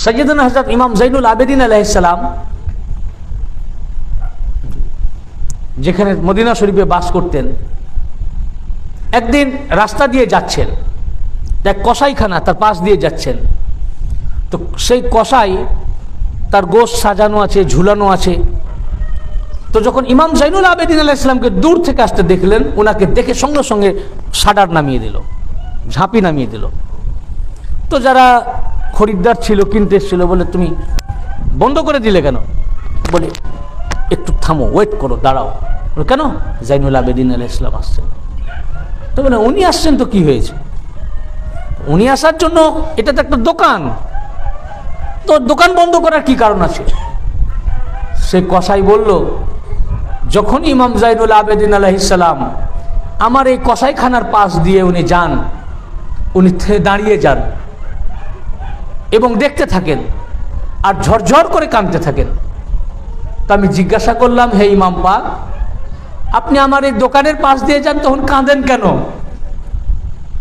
সাইয়্যিদুনা হযরত ইমাম জাইনুল আবেদিন আলাইহিস সালাম যেখানে মদিনা শরীফে বাস করতেন, একদিন রাস্তা দিয়ে যাচ্ছেন, এক কসাইখানা তার পাশ দিয়ে যাচ্ছেন। তো সেই কসাই তার গোশত সাজানো আছে, ঝুলানো আছে। তো যখন ইমাম জাইনুল আবেদিন আলাইহিস সালামকে দূর থেকে আসতে দেখলেন, ওনাকে দেখে সঙ্গে সঙ্গে শাটার নামিয়ে দিল, ঝাঁপি নামিয়ে দিল। তো যারা খরিদ্দার ছিল, কিনতে এসেছিল, বলে তুমি বন্ধ করে দিলে কেন? বলে একটু থামো, ওয়েট করো, দাঁড়াও। বলে কেন? জাইনুল আবেদিন আলাইহিস সালাম আসছেন। তো বলে উনি আসছেন তো কি হয়েছে? উনি আসার জন্য, এটা তো একটা দোকান, তো দোকান বন্ধ করার কি কারণ আছে? সে কসাই বলল, যখন ইমাম জাইনুল আবেদিন আলাইহিস সালাম আমার এই কসাইখানার পাশ দিয়ে উনি যান, উনি দাঁড়িয়ে যান এবং দেখতে থাকেন আর ঝরঝর করে কাঁদতে থাকেন। তো আমি জিজ্ঞাসা করলাম, হে ইমাম পাক, আপনি আমার এই দোকানের পাশ দিয়ে যান, তখন কাঁদেন কেন?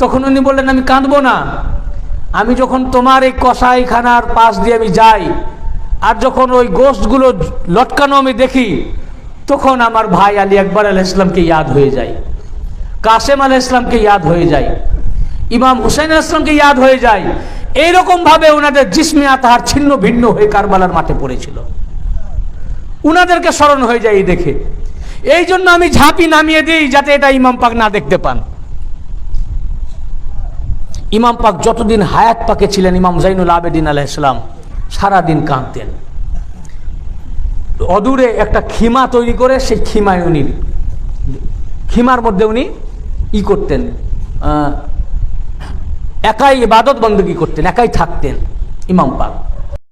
তখন উনি বললেন, আমি কাঁদবো না। আমি যখন তোমার এই কসাইখানার পাশ দিয়ে আমি যাই আর যখন ওই গোশতগুলো লটকানো আমি দেখি, তখন আমার ভাই আলী আকবর আলাইহিস সালামকে ইয়াদ হয়ে যায়, কাসেম আলাইহিস সালামকে ইয়াদ হয়ে যায়, ইমাম হুসাইন আলাইহিস সালামকে ইয়াদ হয়ে যায়। এইরকম ভাবে ওনাদের জিসমে আতাহার ছিন্ন ভিন্ন হয়ে কারবালার মাঠে পড়েছিল, উনাদেরকে স্মরণ হয়ে যায় এই দেখে। এই জন্য আমি ঝাঁপি নামিয়ে দিই, যাতে এটা ইমাম পাক না দেখতে পান। ইমাম পাক যতদিন হায়াত পাকে ছিলেন, ইমাম জাইনুল আবেদিন আলাইহিস সালাম সারাদিন কাঁদতেন। অদূরে একটা খিমা তৈরি করে সেই খিমার মধ্যে উনি করতেন, একাই ইবাদত বন্দেগী করতেন, একাই থাকতেন ইমাম পাক।